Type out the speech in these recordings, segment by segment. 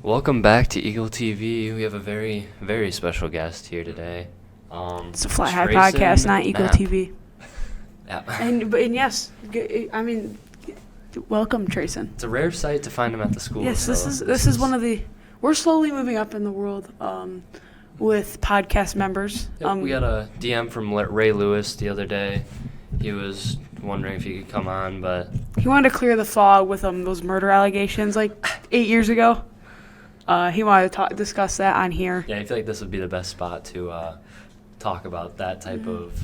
Welcome back to Eagle TV. We have a very, very special guest here today. It's a Fly High Podcast, not Eagle TV. Yeah. And yes, I mean, welcome, Trayson. It's a rare sight to find him at the school. Yes, so this is one of the. We're slowly moving up in the world with podcast members. Yep, we got a DM from Ray Lewis the other day. He was wondering if he could come on, but he wanted to clear the fog with those murder allegations like 8 years ago. He wanted to discuss that on here. Yeah, I feel like this would be the best spot to talk about that type of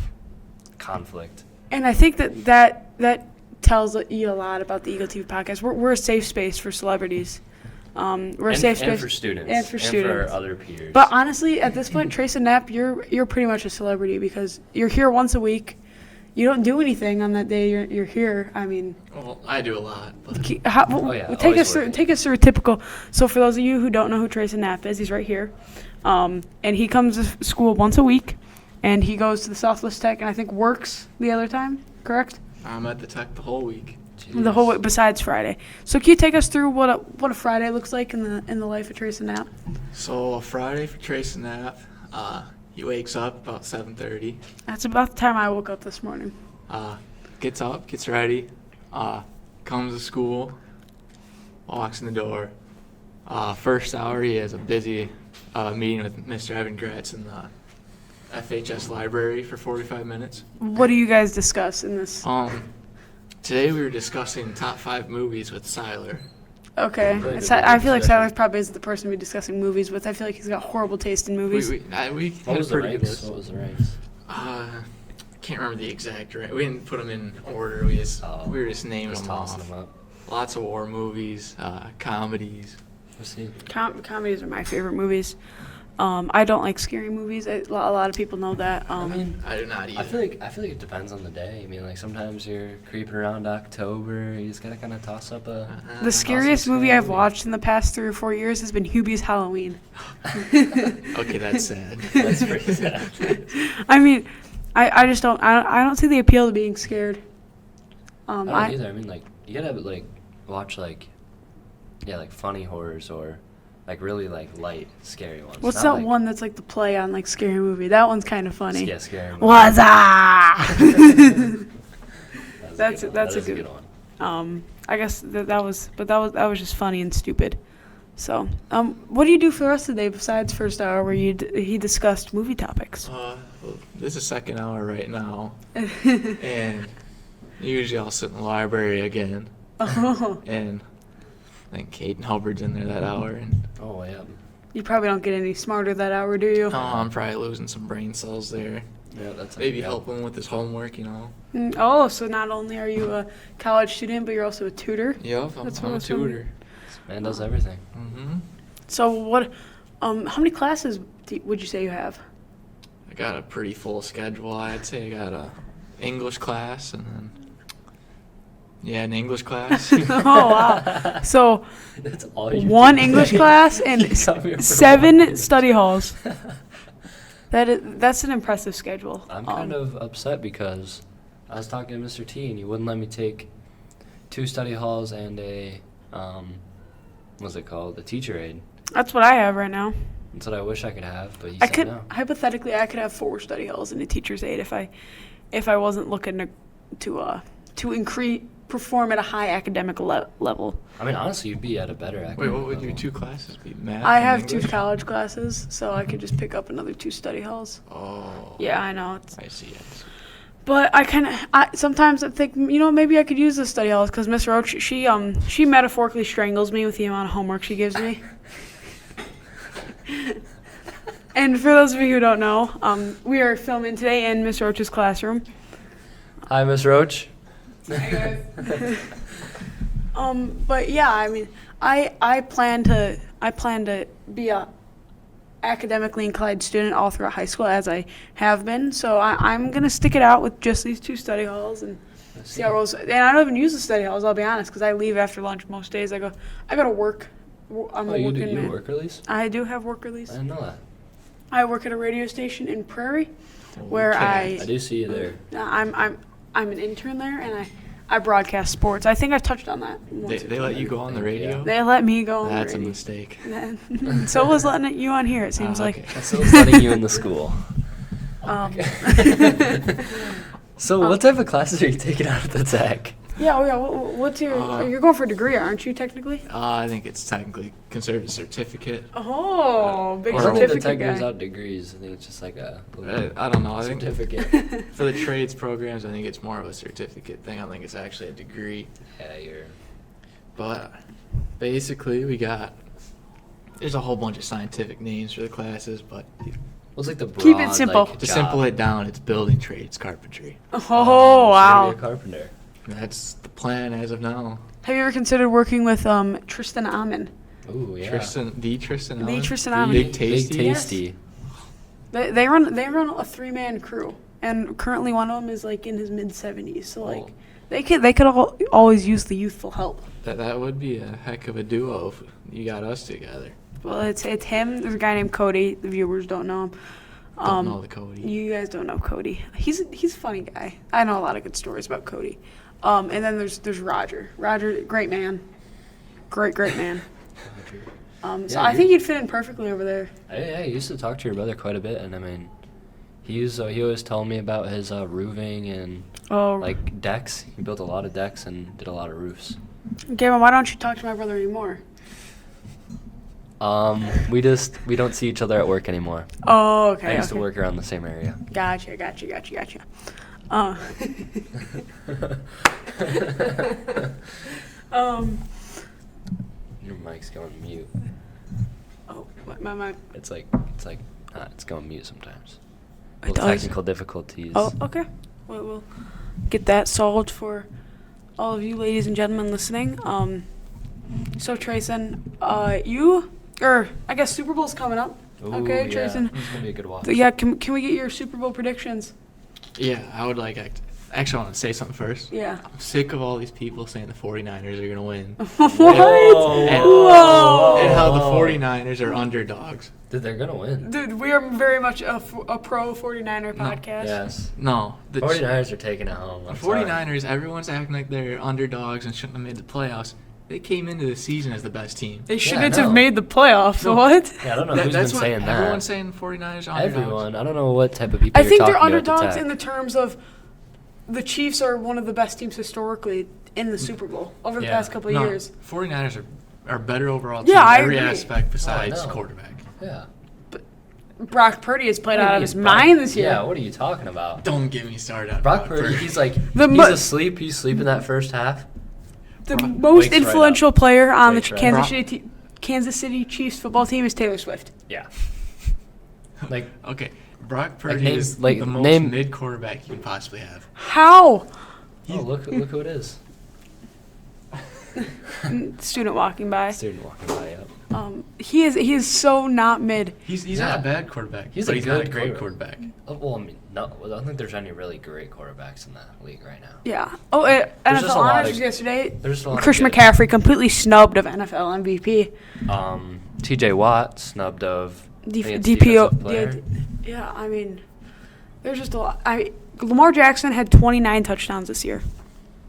conflict. And I think that tells you a lot about the Eagle TV podcast. We're a safe space for celebrities. We're a safe space. And for students. And for our other peers. But honestly, at this point, Trayson Knapp, you're pretty much a celebrity because you're here once a week. You don't do anything on that day you're here. I mean, well, I do a lot. But. Take us through a typical. So for those of you who don't know who Trayson Knapp is, he's right here, and he comes to school once a week, and he goes to the Southwest Tech, and I think works the other time. Correct? I'm at the Tech the whole week. Jeez. The whole week besides Friday. So can you take us through what a Friday looks like in the life of Trayson Knapp? So a Friday for Trayson Knapp. He wakes up about 7:30. That's about the time I woke up this morning. Gets up, gets ready, comes to school, walks in the door. First hour, he has a busy meeting with Mr. Evan Gratz in the FHS library for 45 minutes. What do you guys discuss in this? Today we were discussing top 5 movies with Siler. Okay. I feel like Siler probably isn't the person to be discussing movies with. I feel like he's got horrible taste in movies. We had a pretty good list. What was the ranks? Can't remember the exact rank. We didn't put them in order. We were just naming them off. Tossing them up. Lots of war movies, comedies. Let's see. Comedies are my favorite movies. I don't like scary movies. A lot of people know that. I do not either. I feel like it depends on the day. I mean, like sometimes you're creeping around October. You just gotta kind of toss up a. The scariest movie I've watched in the past 3 or 4 years has been Hubie's Halloween. Okay, that's sad. That's pretty sad. I mean, I just don't. I don't see the appeal to being scared. I don't either. I mean, like you gotta like watch like funny horrors or. Like really like light, scary ones. What's that one that's like the play on like Scary Movie? That one's kind of funny. Yeah, Scary Movie. What's up? That's a good one. I guess that was just funny and stupid. So, what do you do for the rest of the day besides first hour where he discussed movie topics? Well, this is second hour right now, and usually I'll sit in the library again. Oh. And. I think Kate and Hubbard's in there that hour. And oh, yeah. You probably don't get any smarter that hour, do you? Oh, I'm probably losing some brain cells there. Yeah, that's maybe help him with his homework, you know. Oh, so not only are you a college student, but you're also a tutor? Yep, I'm a tutor. This man does everything. Mm-hmm. So what? How many classes would you say you have? I got a pretty full schedule. I'd say I got a English class and then. Yeah, an English class. Oh, wow. So, that's all one English class and 7 study halls. That's an impressive schedule. I'm kind of upset because I was talking to Mr. T and he wouldn't let me take 2 study halls and a, what's it called, a teacher aide. That's what I have right now. That's what I wish I could have, but he said no. Hypothetically, I could have 4 study halls and a teacher's aide if I wasn't looking to perform at a high academic level. I mean, honestly, you'd be at a better academic Wait, what would level. your 2 classes be? Math I have English? 2 college classes, so I could just pick up another 2 study halls. Oh. Yeah, I know. I see it. But sometimes I think, maybe I could use the study halls because Miss Roach, she metaphorically strangles me with the amount of homework she gives me. And for those of you who don't know, we are filming today in Miss Roach's classroom. Hi, Miss Roach. Hey guys. But yeah, I mean, I plan to be a academically inclined student all throughout high school as I have been. So I'm gonna stick it out with just these 2 study halls and see how it rolls. And I don't even use the study halls. I'll be honest, because I leave after lunch most days. I gotta work. I'm a working man. You work release? I do have work release. I didn't know that. I work at a radio station in Prairie, where I do see you there. I'm an intern there, and I broadcast sports. I think I touched on that. They let you go on the radio? They let me go on That's the a radio. mistake. So was letting you on here, it seems like. Okay. That's still letting you in the school. So what type of classes are you taking out of the tech? Yeah. What's your? You're going for a degree, aren't you? Technically. I think it's technically considered a certificate. Oh, big I don't think the certificate tech gives guy. out degrees. I think it's just like a I don't know. I think certificate. for the trades programs, I think it's more of a certificate thing. I don't think it's actually a degree. Yeah, But basically, there's a whole bunch of scientific names for the classes, but What's like the broad, Keep it simple. Like, to job? simple it down, it's building trades, carpentry. Oh, So wow. you're a carpenter. That's the plan as of now. Have you ever considered working with Tristan Amin? Ooh, yeah. Tristan The Allen? Tristan Amin. Big Tasty. Big Tasty. They run a 3-man crew, and currently one of them is like in his mid-70s. So like, Oh. they could always use the youthful help. That would be a heck of a duo if you got us together. Well, it's him. There's a guy named Cody. The viewers don't know him. Don't know the Cody. You guys don't know Cody. He's a funny guy. I know a lot of good stories about Cody. And then there's Roger. Roger, great man. Great man. So Yeah, I think you'd fit in perfectly over there. I used to talk to your brother quite a bit, and I mean, he always told me about his roofing and Oh, like decks. He built a lot of decks and did a lot of roofs. Gavin, why don't you talk to my brother anymore? We don't see each other at work anymore. Oh, okay. I used to okay. work around the same area. Gotcha. Uh, Your mic's going mute. oh, my. It's going mute sometimes. It Little does. technical difficulties. Oh, okay. We'll get that solved for all of you ladies and gentlemen listening. So Trayson, I guess Super Bowl's coming up. Ooh, Okay, yeah. Trayson. It's gonna be a good watch. So yeah, can we get your Super Bowl predictions? Yeah, I would actually want to say something first. Yeah. I'm sick of all these people saying the 49ers are going to win. What? Whoa. Whoa. And how the 49ers are underdogs. Dude, they're gonna win. Dude, we are very much a pro 49er podcast. Yes. No. The 49ers are taking it home. I'm The sorry. 49ers, everyone's acting like they're underdogs and shouldn't have made the playoffs. They came into the season as the best team. They I shouldn't know. have made the playoffs. No. What? Yeah, I don't know who's been That's what saying that. everyone's saying the 49ers are underdogs. Everyone. I don't know what type of people I you're think talking they're about at the underdogs Tech. in the terms of the Chiefs are one of the best teams historically in the Super Bowl over the Yeah. past couple of No, years. 49ers are better overall team Yeah, I in every agree. aspect besides Oh, I know. quarterback. Yeah. Brock Purdy has played What out are of you- his mind this year. Yeah, what are you talking about? Don't get me started on Brock Purdy, he's like, The he's mo- asleep. He's sleeping that first half. The Brock most wakes right influential up. player on the Wakes right Kansas City Chiefs football team is Taylor Swift. Yeah. Like, Okay, Brock Purdy name- is like, the most name- mid quarterback you can possibly have. How? oh, look who it is. Student walking by. Student walking by, up. He is so not mid. He's Yeah. not a bad quarterback, He's but a he's not a good great quarterback. quarterback. Oh, well, I mean, no, I don't think there's any really great quarterbacks in the league right now. Yeah. Oh, There's NFL just a lot honors of- yesterday. There's just a lot of Christian good- McCaffrey completely snubbed of NFL MVP. TJ Watt snubbed of I think it's DPO. defensive player. Yeah, I mean, there's just a lot. Lamar Jackson had 29 touchdowns this year.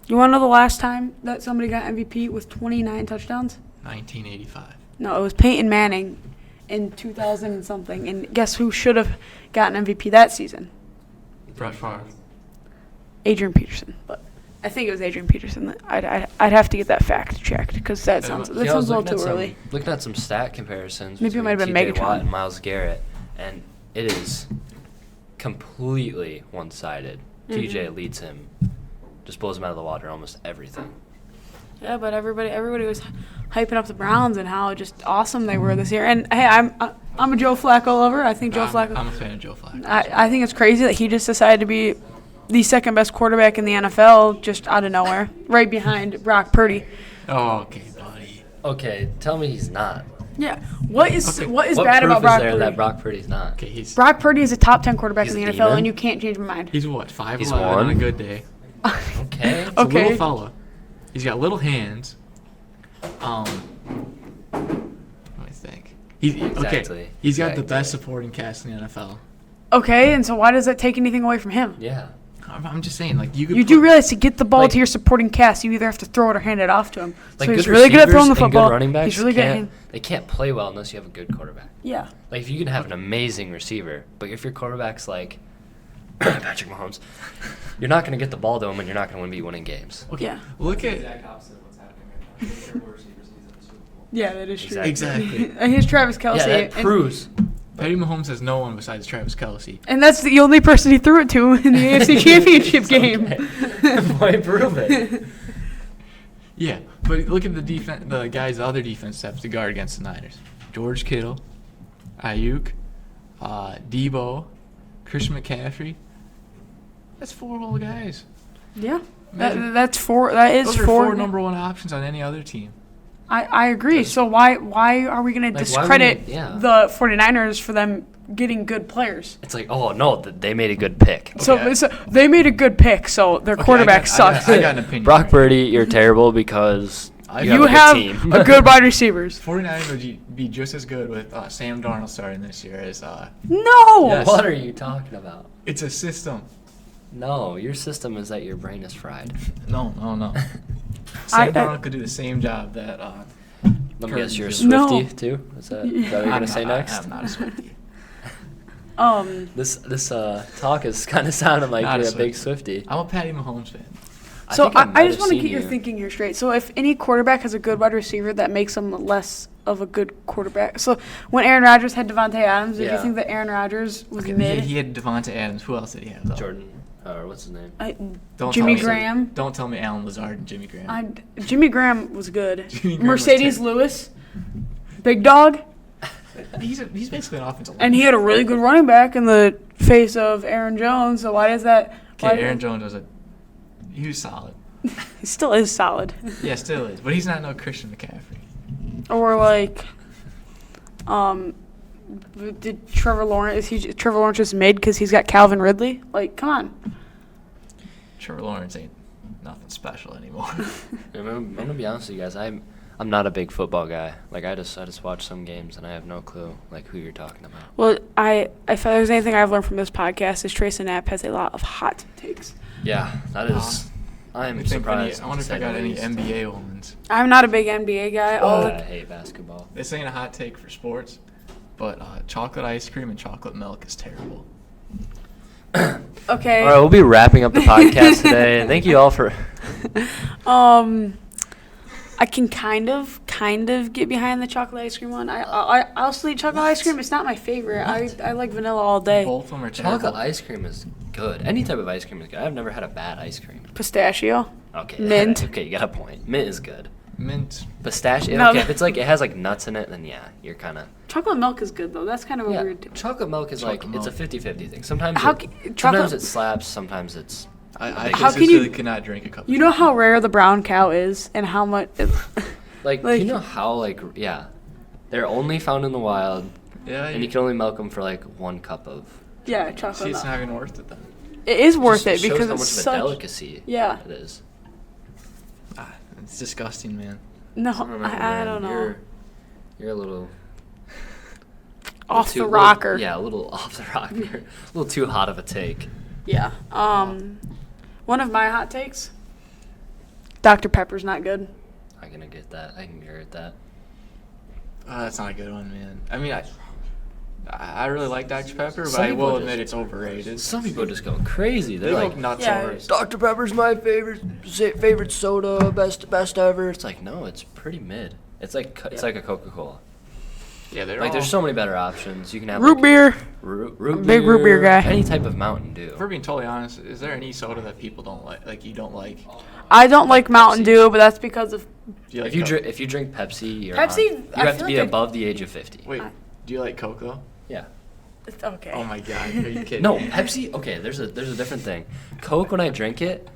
You want to know the last time that somebody got MVP with 29 touchdowns? 1985. No, it was Peyton Manning in 2000 and something. And guess who should have gotten MVP that season? Brett Favre. Adrian Peterson. But I think it was Adrian Peterson. I'd have to get that fact checked because that sounds Yeah, I was a little looking too at early. looking at some stat comparisons. Maybe it might have been between TJ Megatron. Watt and Myles Garrett, and it is completely one-sided. Mm-hmm. TJ leads him, just blows him out of the water, almost everything. Yeah, but everybody was hyping up the Browns and how just awesome they were this year. And hey, I'm a Joe Flacco lover. I think Joe Flacco. I'm a fan of Joe Flacco. I think it's crazy that he just decided to be the second best quarterback in the NFL just out of nowhere, right behind Brock Purdy. Oh, okay, buddy. Okay, tell me he's not. Yeah. What is Okay. what is What bad proof about Brock is there Purdy? that Brock Purdy's not? Okay, he's Brock Purdy is a top 10 quarterback He's in a the NFL, demon? and you can't change my mind. he's what 5'11" He's on a one? good day. Okay. He's a Okay. little fella. He's got little hands. Let me think. Okay. Exactly. He's got the Exactly. best supporting cast in the NFL. Okay, and so why does that take anything away from him? Yeah. I'm just saying, like, you could. You do realize to get the ball like- to your supporting cast, you either have to throw it or hand it off to him. Like So he's good really good at throwing the receivers and football. Good running backs He's really good at can't, they can't play well unless you have a good quarterback. Yeah. Like if you can have an amazing receiver, but if your quarterback's like Patrick Mahomes, you're not going to get the ball to him and you're not going to be winning games. Okay, Yeah. look at. Exact opposite of what's happening right now. Terrible receivers leads in the Super Bowl. Yeah, that is true. Exactly. And here's Travis Kelce. Yeah, that and, proves. Patty Mahomes has no one besides Travis Kelce. and that's the only person he threw it to in the AFC Championship game. Why prove it? Yeah, but look at the guys the other defense have to guard against the Niners. George Kittle, Ayuk, Debo, Christian McCaffrey. That's 4 whole guys. Yeah. Imagine- That's four. That is Those are four. 4 number 1 options on any other team. I agree. So why are we going to Like, why discredit wouldn't- yeah. the 49ers for them getting good players? It's like, oh no, they made a good pick. Okay. So they made a good pick, so their quarterback sucks. I got an opinion. Brock Purdy, you're terrible because You you have a good team. a good wide receivers. 49ers would be just as good with Sam Darnold starting this year as No. Yes. What are you talking about? it's a system. No, your system is that your brain is fried. No. I- Sam Darnold could do the same job that. Let me guess, you're a Kirk- Swiftie No. too? Is that what you're gonna say next? I'm not a Swiftie. This talk is kind of sounding like Not a you're a big Swiftie. Swiftie. I'm a Patty Mahomes fan. So think I I might just have want to seen get your you. thinking here straight. So if any quarterback has a good wide receiver, that makes them less of a good quarterback. So when Aaron Rodgers had Devontae Adams, did you Yeah. think that Aaron Rodgers was Okay, mid? he had Devonta Adams. Who else did he have? Though? Jordan, or what's his name? Don't Jimmy tell me- Graham. Don't tell me Alan Lazard and Jimmy Graham. Jimmy Graham was good. Jimmy Graham was Mercedes terrible. Lewis, big dog, He's basically an offensive and he had a really good running back in the face of Aaron Jones. So why does that? Okay, Aaron Jones he was solid. He still is solid. Yeah, still is, but he's not no Christian McCaffrey. Or like, did Trevor Lawrence? Trevor Lawrence just mid because he's got Calvin Ridley? Like, come on. Trevor Lawrence ain't nothing special anymore. I'm gonna be honest with you guys. I'm not a big football guy. Like I just watch some games and I have no clue like who you're talking about. Well, if there's anything I've learned from this podcast is Trace and Knapp has a lot of hot takes. Yeah, that is. I'm surprised. I wonder if I got any NBA ones. I'm not a big NBA guy. I hate basketball. This ain't a hot take for sports, but chocolate ice cream and chocolate milk is terrible. Okay. All right, we'll be wrapping up the podcast today. Thank you all for. I can kind of get behind the chocolate ice cream one. I'll still eat chocolate ice cream. It's not my favorite. I like vanilla all day. Both of them are terrible. Chocolate ice cream is good. Any type of ice cream is good. I've never had a bad ice cream. Pistachio. Okay. Mint. Okay, you got a point. Mint is good. Mint. Pistachio. No, Okay, that- if it's like it has like nuts in it, then yeah, you're kind of. Chocolate milk is good though. That's kind of a Yeah, weird. chocolate milk is Chocolate like it's a milk. 50-50 thing. Sometimes How it, ca- sometimes chocolate- it slaps. Sometimes it's. I How can you- consistently cannot drink a cup. You of know chocolate. how rare the brown cow is, and how much. Like, Like- you know how yeah, they're only found in the wild, Yeah, and you can only milk them for like 1 cup of. Yeah, see, chocolate it's milk. not even worth it then. It is worth Just it shows because how it's much of a such. delicacy. Yeah. It is. It's disgusting, man. No, Remember, I man, don't know. You're a little. Off too- the rocker. Yeah, a little off the rocker. A little too hot of a take. Yeah. One of my hot takes. Dr. Pepper's not good. I can get that. I can agree with that. That's not a good one, man. I mean, I really like Dr. Pepper, but Some I people will just- admit it's overrated. Some people just go crazy. They're They like, go nuts Yeah. over it. Dr. Pepper's my favorite soda, best ever. It's like, no, it's pretty mid. It's like a Coca-Cola. Yeah, they're Like, all, there's so many better options. You can have Root like, beer. root Big root beer guy. Any type of Mountain Dew. If we're being totally honest, is there any soda that people don't like? Like you don't like? I don't like Mountain Pepsi. Dew, but that's because of. Do you like If you drink Pepsi, you're Pepsi, on, you I have feel to be like I- above the age of 50. Wait, do you like Coke though? Yeah. It's okay. Oh my god, are you kidding? No, me? Pepsi. Okay, there's a different thing. Coke, when I drink it,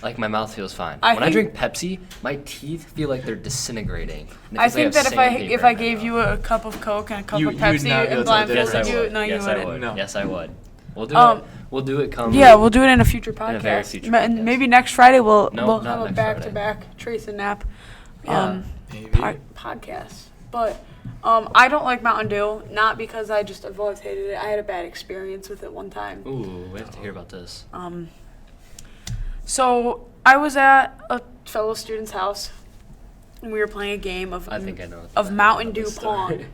like my mouth feels fine. I When I think- drink Pepsi, my teeth feel like they're disintegrating. And it I feels think like that sandpaper if I in my gave mouth. you a cup of Coke and a cup You- of you would Pepsi not be able and to blind tell the Yes, I folded you, would. no, Yes, you I wouldn't. would. No. Yes, I would. We'll do Um, it. We'll do it. Come. Yeah, we'll do it in a future podcast. In a very future And podcast. maybe next Friday we'll No, not have a next back-to-back Trace and Nap Yeah. Maybe. podcast. But I don't like Mountain Dew, not because I've always hated it. I had a bad experience with it one time. Ooh, we have to hear about this. So I was at a fellow student's house, and we were playing a game of I think I know. Mountain Dew this Pong. story.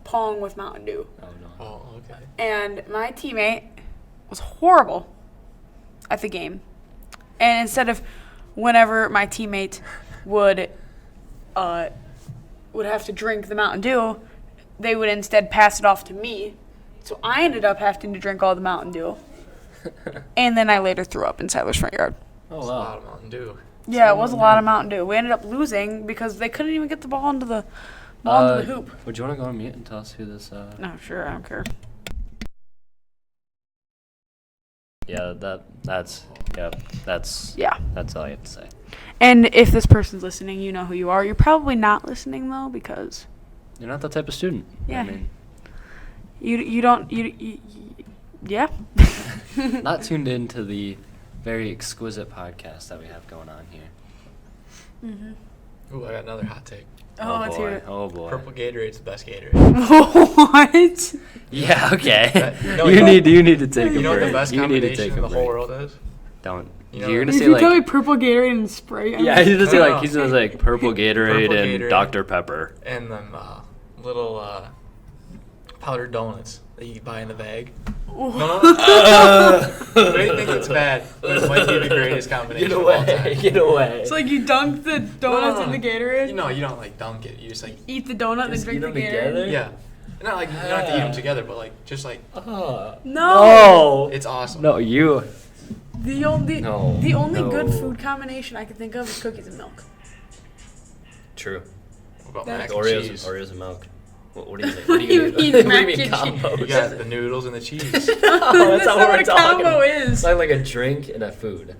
Pong with Mountain Dew. Oh no. Oh, okay. And my teammate was horrible at the game. And instead of whenever my teammate would have to drink the Mountain Dew, they would instead pass it off to me. So I ended up having to drink all the Mountain Dew. And then I later threw up in Siler's front yard. Oh That's a wow. lot of Mountain Dew. Yeah, it was a lot of Mountain Dew. We ended up losing because they couldn't even get the ball into the hoop. Would you want to go on mute and tell us who this? No, sure, I don't care. Yeah, that's Yeah. that's all I have to say. And if this person's listening, you know who you are. You're probably not listening though because You're not that type of student. Yeah. I mean, you don't yeah. not tuned into the very exquisite podcast that we have going on here. Mm-hmm. Ooh, I got another hot take. Oh, let's boy. hear it. Oh boy. Purple Gatorade's the best Gatorade. What? Yeah. Okay. No, you you need to take a You know what break. the best you need to combination take in a the break. whole world is? Don't. You know, You're gonna If say you like. tell me purple Gatorade and Sprite, Yeah, he's gonna say No, like no. he's gonna say like purple Gatorade Purple and Gatorade. Dr Pepper. And them little powdered donuts that you buy in the bag. No. I don't think it's bad, but it might be the greatest combination Get of all away! time. Get away! It's like you dunk the donuts in the Gatorade. You know, you don't like dunk it. You just like Eat the donut and Just drink eat the them Gatorade. together? yeah. Not like you don't have to eat them together, but like just like No. No. it's awesome. No, you. The only No. good food combination I can think of is cookies and milk. True. What about That's mac and cheese? Oreos and milk. What do you mean? What do you mean what do mac you mean and combos? You got the noodles and the cheese. Oh, that's That's not not what what we're a talking combo about. is. It's like a drink and a food.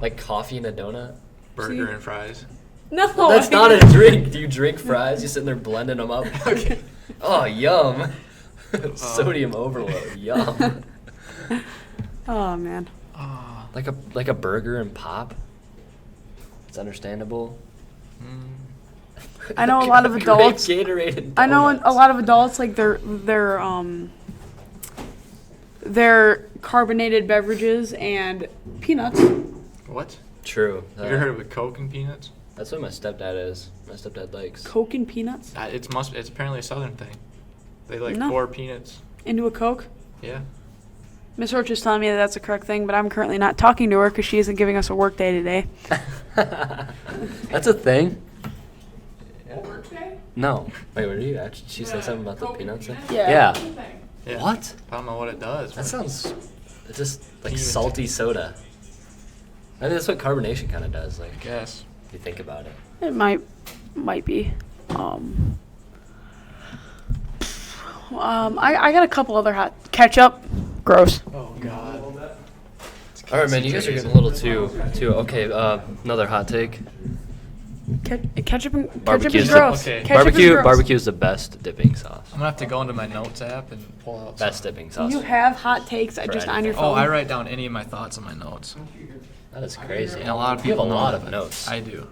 Like coffee and a donut. Burger and fries. No. That's not a drink. Do you drink fries? You sitting there blending them up? Okay. Oh, yum. Sodium overload. Yum. Oh man. Like a burger and pop. It's understandable. I know a lot of Grape adults. Gatorade and I know a donuts. lot of adults like their carbonated beverages and peanuts. What? True. Have you ever heard of a Coke and peanuts? That's what my stepdad is. My stepdad likes. Coke and peanuts It's apparently a Southern thing. They like No. pour peanuts. into a Coke. Yeah. Miss Roach is telling me that that's the correct thing, but I'm currently not talking to her because she isn't giving us a work day today. That's a thing. Work day? No. Wait, what did you actually? She said something about the Coke and peanuts thing? peanuts? Yeah. Yeah. What? I don't know what it does. That but- sounds it's just like Peanut. salty soda. I mean, that's what carbonation kind of does. Like, I guess. if you think about it. It might be. I got a couple other hot ketchup. Gross. Oh God. All right, man. You guys are getting a little too. Okay. Another hot take. Ketchup and Barbecue's is the- gross. okay. Ketchup is gross. Barbecue is the best dipping sauce. I'm gonna have to go into my notes app and pull out. Best some. dipping sauce. You have hot takes For just on anything. your phone. Oh, I write down any of my thoughts in my notes. That is crazy. And a lot of You have people a know lot that, of notes. I do.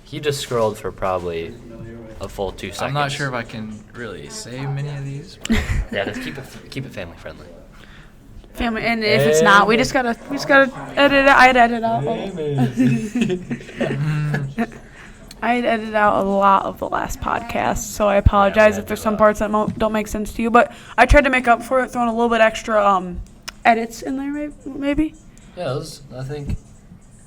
He just scrolled for probably a full 2 seconds. I'm not sure if I can really save many of these. Yeah, just keep it family friendly. Family, and if it's not, we just gotta edit it. I'd edit out. I'd edit out a lot of the last podcast, so I apologize if there's some parts that don't make sense to you. But I tried to make up for it, throwing a little bit extra edits in there, maybe. Yeah, I think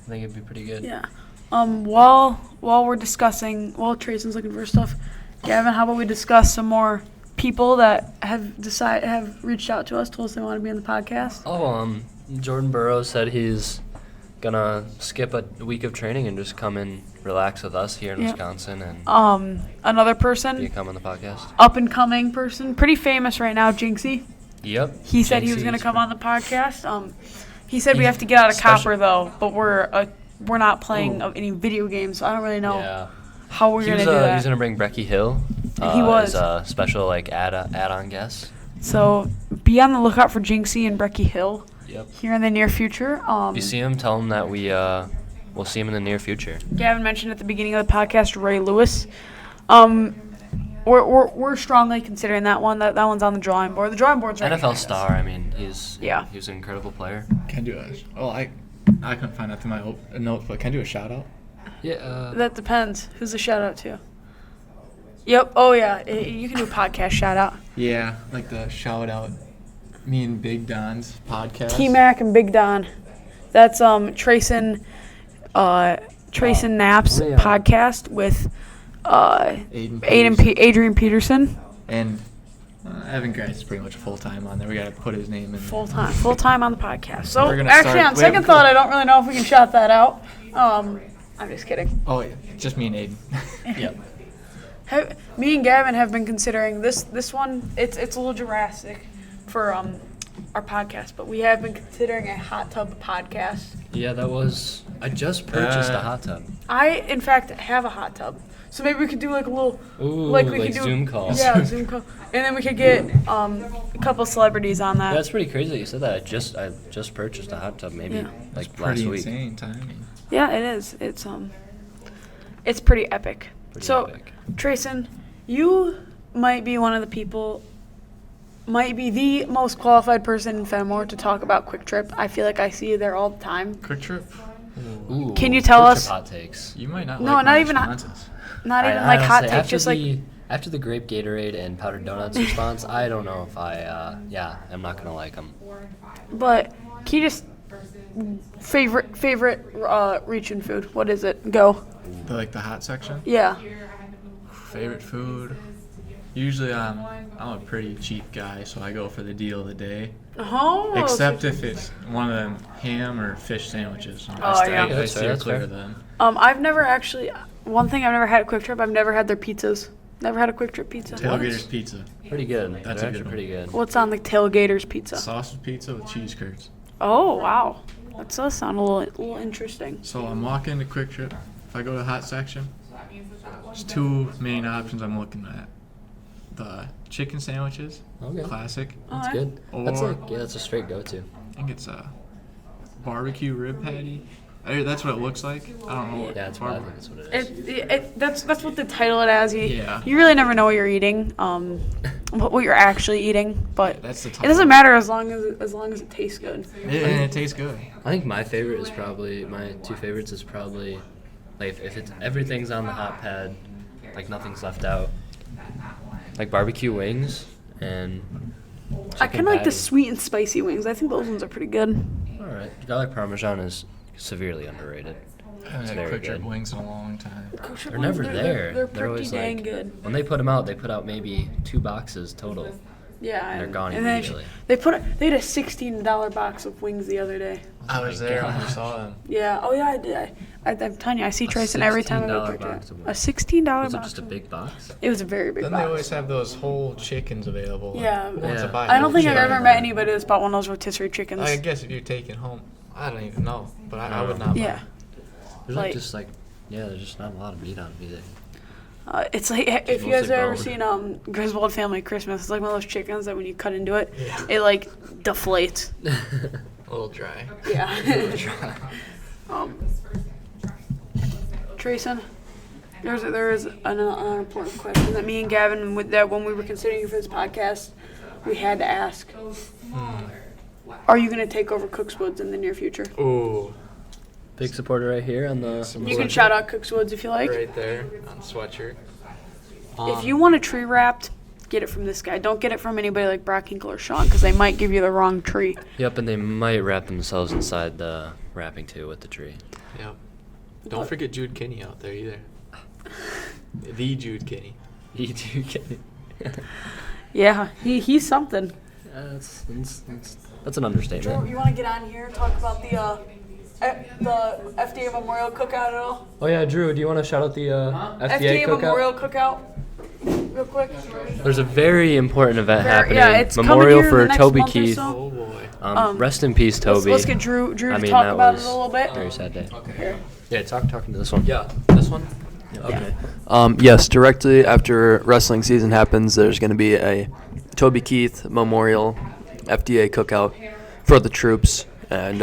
it'd be pretty good. Yeah. While we're discussing, while Trayson's looking for stuff, Gavin, how about we discuss some more people that have reached out to us, told us they want to be on the podcast? Oh, Jordan Burroughs said he's gonna skip a week of training and just come and relax with us here in Yeah. Wisconsin and Another you person, come on the podcast. up and coming person, pretty famous right now, Jinxie. Yep. He said he was Jinxie gonna is come great. on the podcast. He said we have to get out of Copper though, but we're not playing any video games, so I don't really know Yeah. how we're He gonna was, do that. he was gonna bring Brecky Hill. He was. as a special like add-on guest. So be on the lookout for Jinxie and Brecky Hill Yep. here in the near future. If you see him, tell him that we'll see him in the near future. Gavin mentioned at the beginning of the podcast Ray Lewis. We're strongly considering that one. That one's on the drawing board. The drawing board's right NFL behind us. star. I mean, he's Yeah. he was an incredible player. Can do it. Well, I couldn't find that through my notes, but can I do a shout out? Yeah. That depends. Who's the shout out to? Yep. Oh yeah. You can do a podcast shout out. Yeah, like the shout out. Me and Big Don's podcast. T-Mac and Big Don. That's Trayson Knapp's Yeah. podcast with Adrian Peterson. And Evan Gratz is pretty much full time on there. We gotta put his name in. Full time on the podcast. So We're gonna actually, start- on we second haven't thought, put- I don't really know if we can shout that out. I'm just kidding. Oh yeah, just me and Aiden. Yep. Me and Gavin have been considering this one. It's a little Jurassic for our podcast, but we have been considering a hot tub podcast. Yeah, that was. I just purchased a hot tub. I, in fact, have a hot tub, so maybe we could do like a little, Ooh, like we like could do Zoom calls. Yeah, Zoom call, and then we could get a couple celebrities on that. That's pretty crazy that you said that. I just purchased a hot tub maybe Yeah. like last Pretty week. insane timing. Yeah, it is. It's pretty epic. Pretty So, epic. Trayson, you might be one of the people, might be the most qualified person in Fenimore to talk about Quick Trip. I feel like I see you there all the time. Quick Trip. Ooh, Can you tell Quick us- Trip hot takes? You might not. No, like not my even hot- responses. Not even I like hot honestly, take, after just like after the grape Gatorade and powdered donuts response, I don't know if I'm not gonna like them. But can you just favorite reach-in food? What is it? Go. The hot section. Yeah. Favorite food. Usually I'm a pretty cheap guy, so I go for the deal of the day. Oh. Except if it's one of them ham or fish sandwiches. Oh, I yeah. I That's steer fair, that's clear fair. of them. I've never actually. One thing I've never had at Quick Trip. I've never had their pizzas. Never had a Quick Trip pizza. Tailgater's pizza. Pretty good. That's They're a good actually one. pretty good. What's on the Tailgater's pizza? Sausage pizza with cheese curds. Oh wow, that does sound a little interesting. So I'm walking into Quick Trip. If I go to the hot section, there's two main options I'm looking at. The chicken sandwiches, Okay. classic. That's Alright. good. That's Or- like that's a straight go-to. I think it's a barbecue rib patty. That's what it looks like. I don't know. What Yeah, I think that's what it is. That's what the title it has. Yeah. You really never know what you're eating. What you're actually eating, but That's the it title. doesn't matter as long as it tastes good. And it tastes good. I think my favorite is probably my two favorites is probably like if it's everything's on the hot pad, like nothing's left out. Like barbecue wings and I kind of like the patty. sweet and spicy wings. I think those ones are pretty good. All right, garlic parmesan is severely underrated. I haven't had very Quick Trip good. wings in a long time. They're never there. They're They're always pretty dang like good. when they put them out, they put out maybe 2 boxes total. Yeah, They're gone and then immediately. they had a $16 box of wings the other day. I was there when we saw them. Yeah. Oh yeah, I did. I'm telling you, I see A Trayson every time I go $16 Quick Trip. box of A wings. $16 Was it box. just a big box? It was a very big Then box. they always have those whole chickens available. Yeah. Who wants to Yeah. buy I don't whole think I've chicken? ever met anybody that's bought one of those rotisserie chickens. I guess if you're taking home, I don't even know, but I would not buy Yeah. it. There's Like- there's just not a lot of meat on it either. It's like if you mostly guys have ever bone. seen Griswold Family Christmas, it's like one of those chickens that when you cut into it, Yeah. it like deflates. A little dry. Yeah. Trayson, there is an important question that me and Gavin, when we were considering you for this podcast, we had to ask. Are you going to take over Cooks Woods in the near future? Ooh, Big supporter right here on the. You can shout out Cooks Woods if you like. right there on sweatshirt. If you want a tree wrapped, get it from this guy. Don't get it from anybody like Brock Hinkle or Sean because they might give you the wrong tree. Yep, and they might wrap themselves inside the wrapping too with the tree. Yep. Don't forget Jude Kinney out there either. The Jude Kinney. You do get it. Yeah, he's something. That's an understatement. You want to get on here and talk about the FDA Memorial Cookout at all? Oh yeah, Drew, do you want to shout out the FDA FDA cookout? Memorial Cookout, real quick. There's a very important event happening. Yeah, it's Memorial coming here in for the next Toby month or Keith. so. Oh boy. Rest in peace, Toby. Let's get Drew to I mean, talk that about was it a little bit. a very sad day. Here. Yeah, talking to this one. Yeah, this one? Okay. Yes, directly after wrestling season happens, there's going to be a Toby Keith Memorial FDA cookout for the troops, and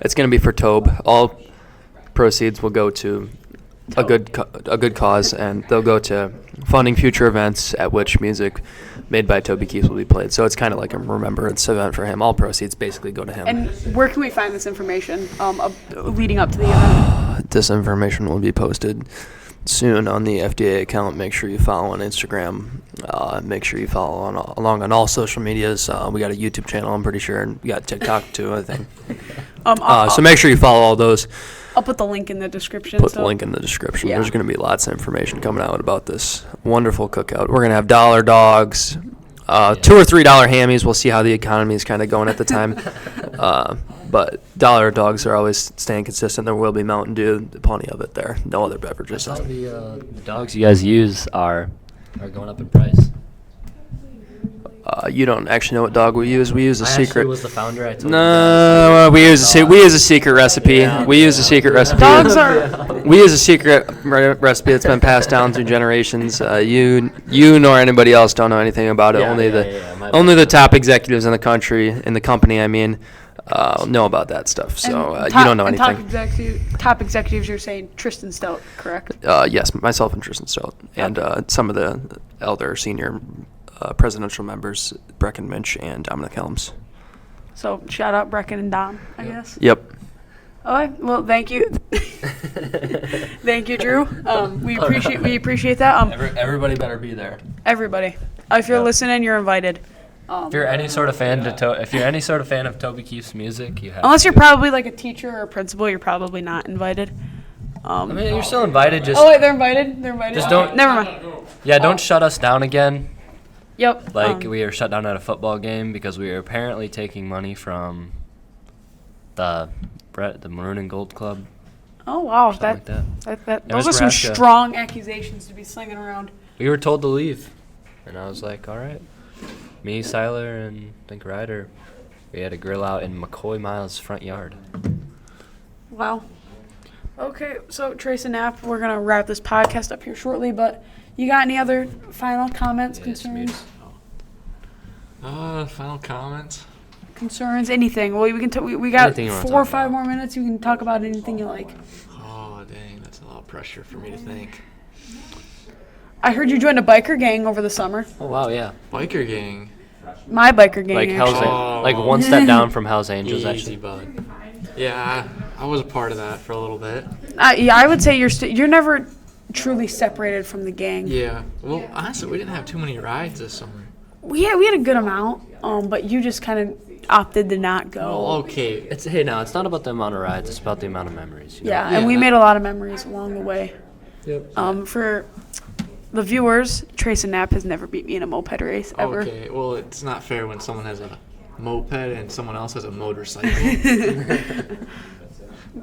it's going to be for Tobe. All proceeds will go to a good cause, and they'll go to funding future events at which music made by Toby Keith will be played. So it's kind of like a remembrance event for him. All proceeds basically go to him. And where can we find this information leading up to the event? This information will be posted soon on the FDA account. Make sure you follow on Instagram. Make sure you follow along on all social medias. We got a YouTube channel, I'm pretty sure, and we got TikTok too, I think. So make sure you follow all those. I'll put the link in the description. Put the link in the description. Yeah. There's going to be lots of information coming out about this wonderful cookout. We're going to have dollar dogs, $2 or $3 hammies. We'll see how the economy is kind of going at the time. But dollar dogs are always staying consistent. There will be Mountain Dew, plenty of it there. No other beverages. I saw the dogs you guys use are going up in price. You don't actually know what dog we use. We use a secret. I actually was the founder. I told you No, we use a secret recipe. Yeah. We use a secret recipe. Dogs are. We use a secret recipe that's been passed down through generations. You nor anybody else don't know anything about it. Yeah, Only the top executives in the company. I mean, know about that stuff. So you don't know anything. Top executives, you're saying Tristan Stout, correct? Yes, myself and Tristan Stout, and some of the elder senior presidential members, Brecken Minch and Dominic Helms. So shout out Brecken and Dom, I guess. Yep. All right. Well, thank you. Thank you, Drew. We appreciate that. Everybody better be there. Everybody, if you're listening, you're invited. If you're any sort of fan of Toby Keith's music, you have. Unless you're probably like a teacher or a principal, you're probably not invited. I mean, you're still invited. Just. Oh wait, they're invited. They're invited. Just don't. Never mind. Yeah, don't shut us down again. Yep. Like we were shut down at a football game because we were apparently taking money from the Maroon and Gold Club. Oh wow, Like that. those are some Nebraska. strong accusations to be slinging around. We were told to leave, and I was like, all right. Me, Siler, and I think Ryder, we had a grill out in McCoy Miles' front yard. Wow. Okay, so Trace and Knapp, we're gonna wrap this podcast up here shortly, but you got any other final comments, concerns? Final comments? Concerns, anything. Well, we got Anything you wanna 4 or talk 5 about. more minutes. You can talk about anything you like. Oh, dang, that's a lot of pressure for me to think. I heard you joined a biker gang over the summer. Oh wow, yeah. Biker gang. My biker gang. Like actually. like one step down from Hell's Angels, Easy, actually. bud. Yeah, I was a part of that for a little bit. Yeah, I would say you're never truly separated from the gang. Yeah. Well, honestly, we didn't have too many rides this summer. Yeah, we had a good amount, but you just kind of opted to not go. Well, okay. It's not about the amount of rides. It's about the amount of memories. You know? Yeah, Yeah. and we made a lot of memories along the way. Yep. For the viewers, Trace and Knapp has never beat me in a moped race ever. Okay. Well, it's not fair when someone has a moped and someone else has a motorcycle.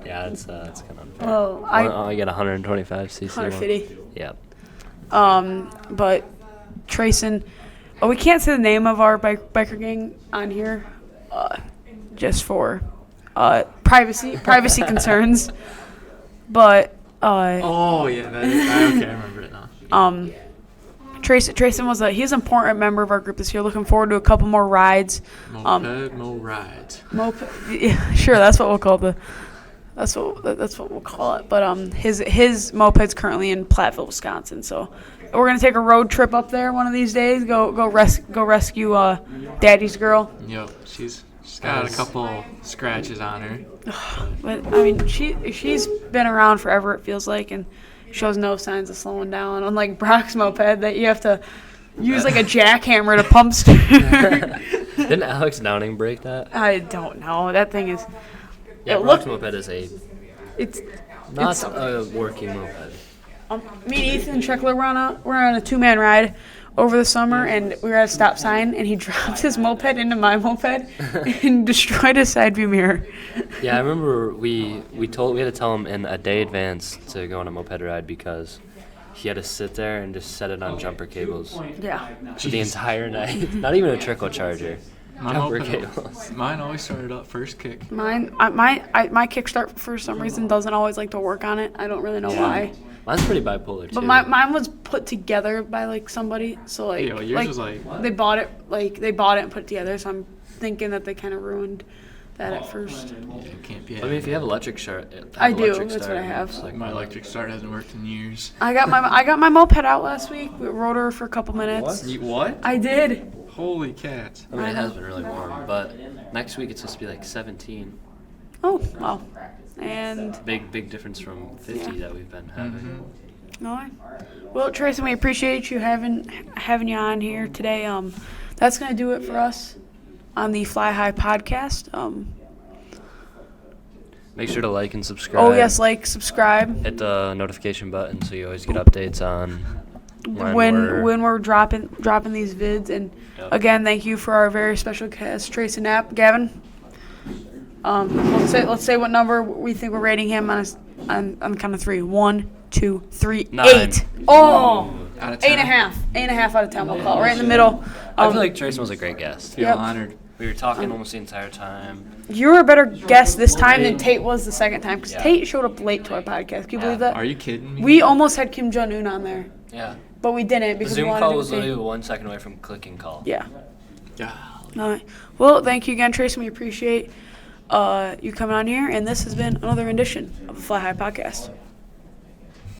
Yeah, it's kind of unfair. Well, I get 125 cc. 150. Yeah. But Trace and we can't say the name of our biker gang on here, just for privacy concerns. But Oh yeah, okay, I remember it now. Trayson was he's an important member of our group this year. Looking forward to a couple more rides. Moped, mo rides. Yeah, sure, that's what we'll call that's what we'll call it. But his moped's currently in Platteville, Wisconsin. So we're gonna take a road trip up there one of these days. Go rescue Daddy's girl. Yep, she's got a couple scratches on her. But I mean, she's been around forever. It feels like, and shows no signs of slowing down. Unlike Brock's moped, that you have to use like a jackhammer to pump steer. Didn't Alex Downing break that? I don't know. That thing is. Yeah, it Brock's looked- moped is It's not a working moped. me and Ethan Treckler were on a 2-man ride over the summer, and we were at a stop sign, and he dropped his moped into my moped and destroyed his side view mirror. Yeah, I remember we had to tell him in a day advance to go on a moped ride because he had to sit there and just set it on jumper cables Yeah. for the entire night. Not even a trickle charger. My Jumper moped- cables. Mine always started up first kick. My kickstart for some reason doesn't always like to work on it. I don't really know why. Mine's pretty bipolar too. But mine was put together by like somebody, so like, Yeah, yours was like- they bought it and put it together. So I'm thinking that they kind of ruined that at first. It can't be. I mean, if you have electric start, I do, electric that's what I have. it's like My electric start hasn't worked in years. I got my moped out last week. We rode her for a couple minutes. What? I did. Holy cats. I mean, I it know. has been really warm, but next week it's supposed to be like 17. Oh, wow. And Big difference from 50 that we've been having. all right. Well, Tracy, we appreciate you having you on here today. That's gonna do it for us on the Fly High podcast. Make sure to like and subscribe. Oh yes, like, subscribe. Hit the notification button so you always get updates on when we're dropping these vids. And Yep. again, thank you for our very special guest, Tracy Knapp. Gavin, let's say what number we think we're rating him on the count of 3. 1, 2, 3, 9. 8. Oh, Out of 10. 8.5. 8.5 out of 10. We'll call it right in the middle. I feel like Tracy was a great guest. Feel Yep. honored. We were talking almost the entire time. You were a better guest this time than Tate was the second time, because Yeah. Tate showed up late to our podcast. Can you believe that? Are you kidding me? We almost had Kim Jong-un on there, Yeah. but we didn't The because we Zoom wanted call to was be- literally 1 second away from clicking call. Yeah. Yeah. All right. Well, thank you again, Tracy. We appreciate you coming on here, and this has been another rendition of the Fly High Podcast.